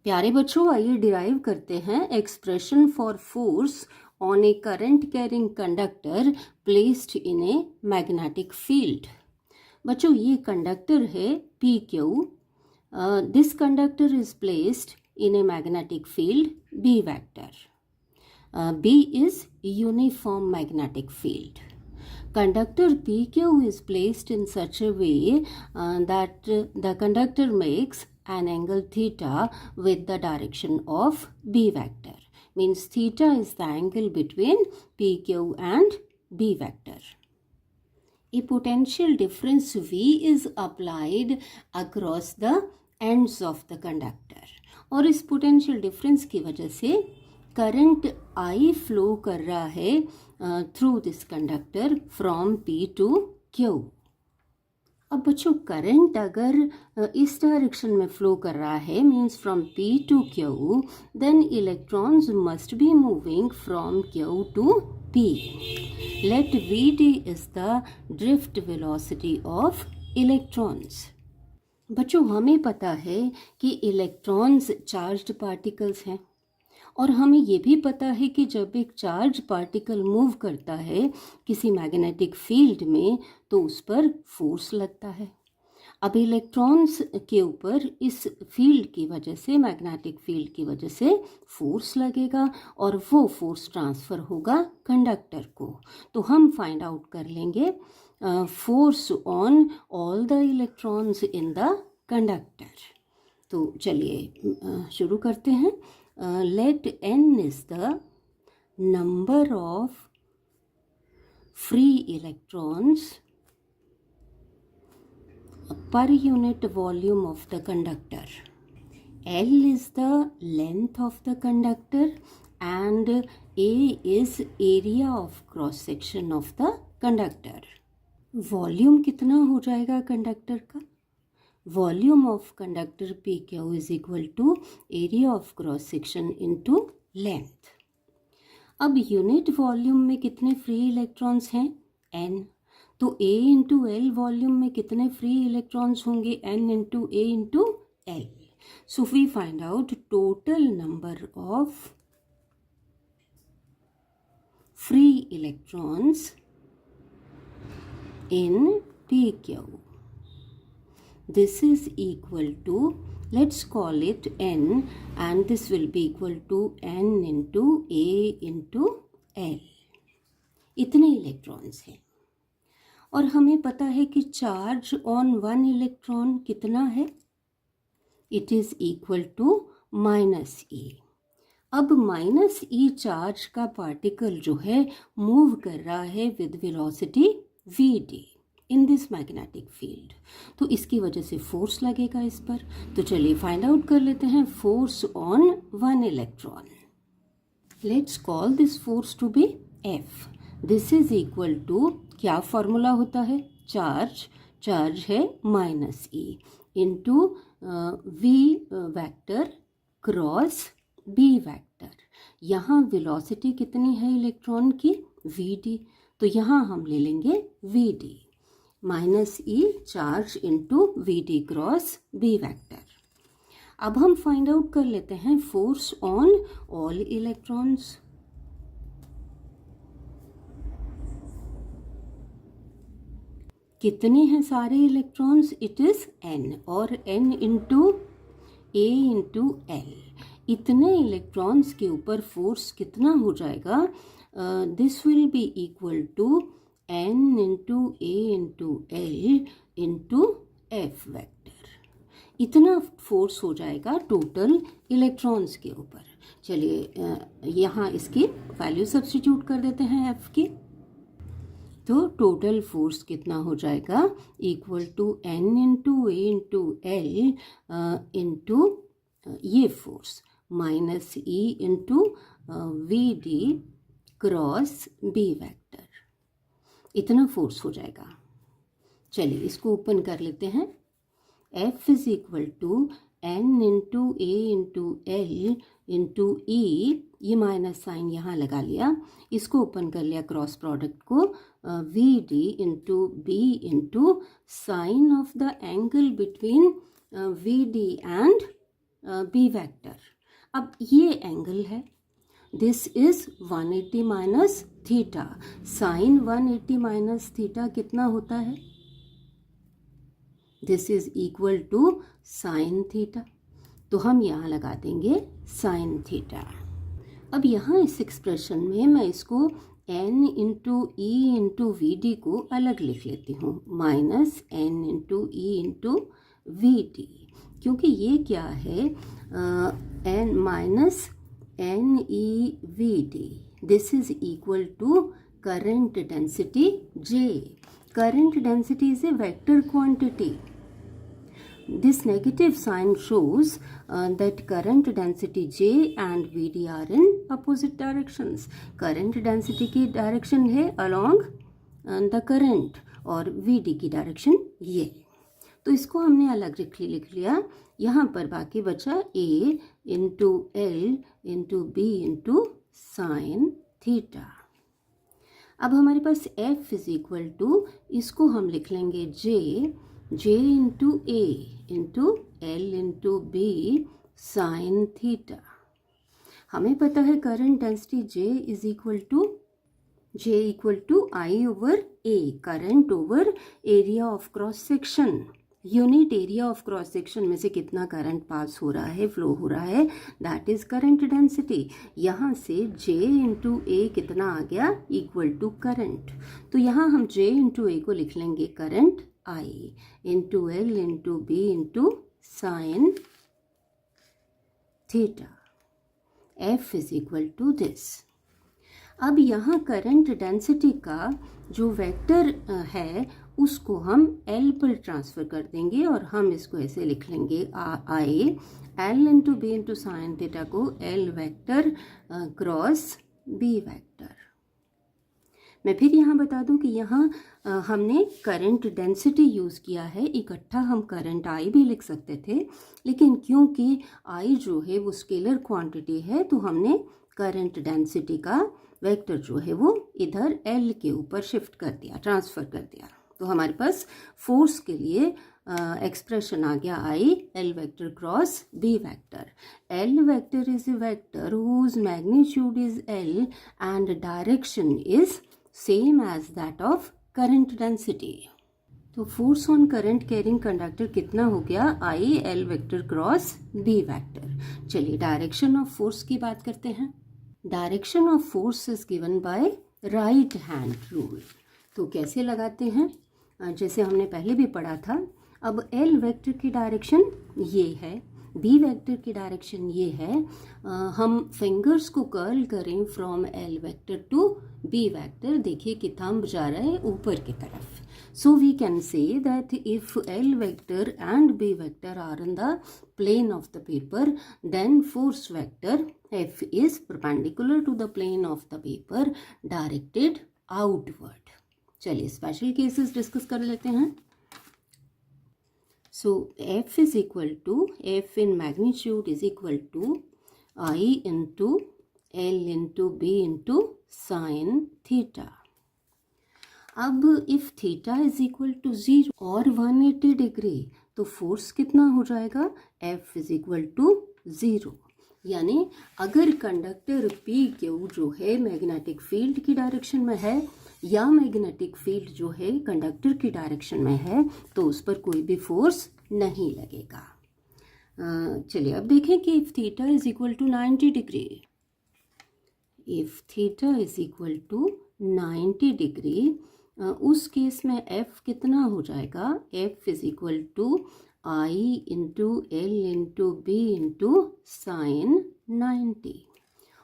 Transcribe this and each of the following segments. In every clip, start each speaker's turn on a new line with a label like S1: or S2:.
S1: प्यारे बच्चों, आइए डिराइव करते हैं expression for force on A current carrying conductor placed in a magnetic field. बच्चों, ये कंडक्टर है P Q. This conductor is placed in a magnetic field B vector. B is uniform magnetic field. Conductor PQ is placed in such a way that the conductor makes an angle theta with the direction of B vector. Means theta is the angle between PQ and B vector. A potential difference V is applied across the ends of the conductor. और इस potential difference की वजह से current I flow कर रहा है through this conductor from P to Q। अब बच्चों, करंट अगर इस डायरेक्शन में फ्लो कर रहा है means from P to Q, then electrons must be moving from Q to P। Let Vd is the drift velocity of electrons. बच्चों, हमें पता है कि इलेक्ट्रॉन्स चार्ज्ड पार्टिकल्स हैं और हमें ये भी पता है कि जब एक चार्ज पार्टिकल मूव करता है किसी मैग्नेटिक फील्ड में तो उस पर फोर्स लगता है। अब इलेक्ट्रॉन्स के ऊपर इस फील्ड की वजह से, मैग्नेटिक फील्ड की वजह से फोर्स लगेगा और वो फोर्स ट्रांसफ़र होगा कंडक्टर को। तो हम फाइंड आउट कर लेंगे force on all the electrons in the conductor. तो चलिए शुरू करते हैं। Let n is the number of free electrons per unit volume of the conductor. L is the length of the conductor and A is area of cross section of the conductor. Volume कितना हो जाएगा conductor का? Volume of conductor P Q is equal to area of cross section into length. अब unit volume में कितने free electrons हैं? n। तो A into L volume में कितने फ्री इलेक्ट्रॉन्स होंगे? n into A into L. So we find out total number of free electrons in PQ. This is equal to, let's call it n, and this will be equal to n into A into L. इतने electrons हैं और हमें पता है कि charge on one electron कितना है? It is equal to -e। अब -e चार्ज का पार्टिकल जो है मूव कर रहा है with velocity Vd in this magnetic field, तो इसकी वजह से फोर्स लगेगा इस पर। तो चलिए फाइंड आउट कर लेते हैं force on one electron. Let's call this force to be F। This is equal to, क्या फॉर्मूला होता है? चार्ज है -e into V vector cross B vector. यहाँ वेलोसिटी कितनी है इलेक्ट्रॉन की? Vd। तो यहाँ हम ले लेंगे Vd -e charge into Vd cross B vector. अब हम फाइंड आउट कर लेते हैं फोर्स ऑन ऑल इलेक्ट्रॉन्स। कितने हैं सारे इलेक्ट्रॉन्स? इट इज n और n into A into L। इतने इलेक्ट्रॉन्स के ऊपर फोर्स कितना हो जाएगा? This will be equal to n into A into L into F vector। इतना फोर्स हो जाएगा टोटल इलेक्ट्रॉन्स के ऊपर। चलिए यहाँ इसकी वैल्यू सब्स्टिट्यूट कर देते हैं F की। तो टोटल फोर्स कितना हो जाएगा? Equal to n into A into L into ये force -e into Vd cross B vector. इतना फोर्स हो जाएगा। चलिए इसको ओपन कर लेते हैं। F is equal to n into A into L into E, ये माइनस साइन यहाँ लगा लिया, इसको ओपन कर लिया क्रॉस प्रोडक्ट को, Vd into B into sine of the angle between Vd and B vector. अब ये एंगल है, this is 180 minus theta. Sine 180 minus theta कितना होता है? This is equal to sine theta. तो हम यहाँ लगा देंगे साइन थीटा। अब यहाँ इस एक्सप्रेशन में मैं इसको n into E into V D को अलग लिख लेती हूँ, minus n into E into V D, क्योंकि ये क्या है, n minus N E V D, this is equal to current density J. Current density is a vector quantity. This negative sign shows that current density J and Vd are in opposite directions. Current density की direction है along the current और Vd की direction ये। तो इसको हमने अलग लिख लिया। यहाँ पर बाकी बचा A into L into B into sine theta. अब हमारे पास F इज इक्वल टू, इसको हम लिख लेंगे J into A into L into B sine theta. हमें पता है current density J equal to I over A, current over area of cross section. Unit area of cross section में से कितना करंट पास हो रहा है, फ्लो हो रहा है, दैट इज करंट डेंसिटी। यहाँ से J इंटू ए कितना आ गया, इक्वल टू करंट। तो यहाँ हम J इंटू ए को लिख लेंगे current I into L into B into sine theta. F is equal to this. अब यहाँ करंट डेंसिटी का जो वेक्टर है उसको हम L पर ट्रांसफ़र कर देंगे और हम इसको ऐसे लिख लेंगे I L into B into sine theta को L vector cross B vector. मैं फिर यहाँ बता दूँ कि यहाँ हमने करंट डेंसिटी यूज़ किया है, इकट्ठा हम करंट I भी लिख सकते थे, लेकिन क्योंकि I जो है वो स्केलर क्वांटिटी है तो हमने करंट डेंसिटी का वेक्टर जो है वो इधर L के ऊपर शिफ्ट कर दिया, ट्रांसफ़र कर दिया। तो हमारे पास फोर्स के लिए एक्सप्रेशन आ गया I L vector cross B vector. L vector is a vector whose magnitude is L and direction is same as that of current density. तो force on current carrying conductor कितना हो गया, I L vector cross B vector. चलिए direction of force की बात करते हैं। Direction of force is given by right hand rule. तो कैसे लगाते हैं, जैसे हमने पहले भी पढ़ा था। अब L वेक्टर की डायरेक्शन ये है, B वेक्टर की डायरेक्शन ये है। हम फिंगर्स को कर्ल करें from L vector to B vector, देखिए कि थंब जा रहा है ऊपर की तरफ। So we can say that if L vector and B vector are in the plane of the paper, then force vector F is perpendicular to the plane of the paper directed outward. चलिए special cases discuss कर लेते हैं। So F is equal to, F in magnitude is equal to I into L into B into sin theta. अब if theta is equal to 0 और 180 degree तो force कितना हो जाएगा, F इज इक्वल टू 0। यानी अगर कंडक्टर पी क्यू जो है मैग्नेटिक फील्ड की डायरेक्शन में है या मैग्नेटिक फील्ड जो है कंडक्टर की डायरेक्शन में है तो उस पर कोई भी फोर्स नहीं लगेगा। चलिए अब देखें कि if theta is equal to 90 degree, if theta is equal to 90 degree, उस केस में F कितना हो जाएगा, F is equal to I into L into B into sine 90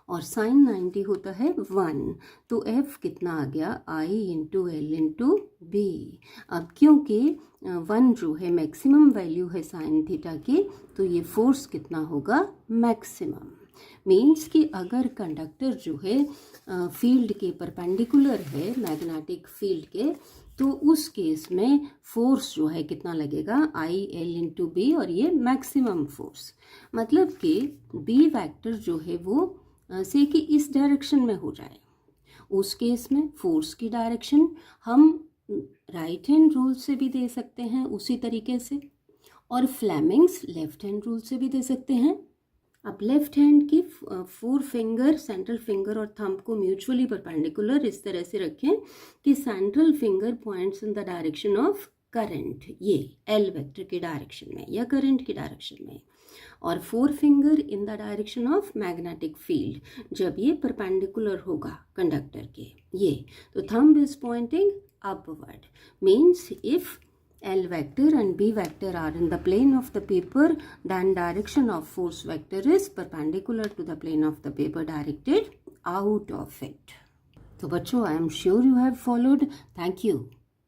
S1: और साइन 90 होता है 1, तो F कितना आ गया, I into L into B। अब क्योंकि 1 जो है मैक्सिमम वैल्यू है साइन थीटा की, तो ये फोर्स कितना होगा, मैक्सिमम। मीन्स कि अगर कंडक्टर जो है फील्ड के परपेंडिकुलर है मैग्नेटिक फील्ड के, तो उस केस में फोर्स जो है कितना लगेगा, आई एल इंटू बी, और ये मैक्सिमम फोर्स। मतलब कि बी वेक्टर जो है वो से कि इस डायरेक्शन में हो जाए, उस केस में फोर्स की डायरेक्शन हम राइट हैंड रूल से भी दे सकते हैं उसी तरीके से, और फ्लेमिंग्स लेफ्ट हैंड रूल से भी दे सकते हैं। अब लेफ्ट हैंड की 4 फिंगर, सेंट्रल फिंगर और थंब को म्यूचुअली परपेंडिकुलर इस तरह से रखें कि central finger points in the direction of current, ये एल वेक्टर की डायरेक्शन में या करंट की डायरेक्शन में, और 4 finger in the direction of magnetic field जब ये परपेंडिकुलर होगा कंडक्टर के, ये तो thumb is pointing upward, means if L vector and B vector are in the plane of the paper, then direction of force vector is perpendicular to the plane of the paper directed out of it. So बच्चों, I am sure you have followed. Thank you.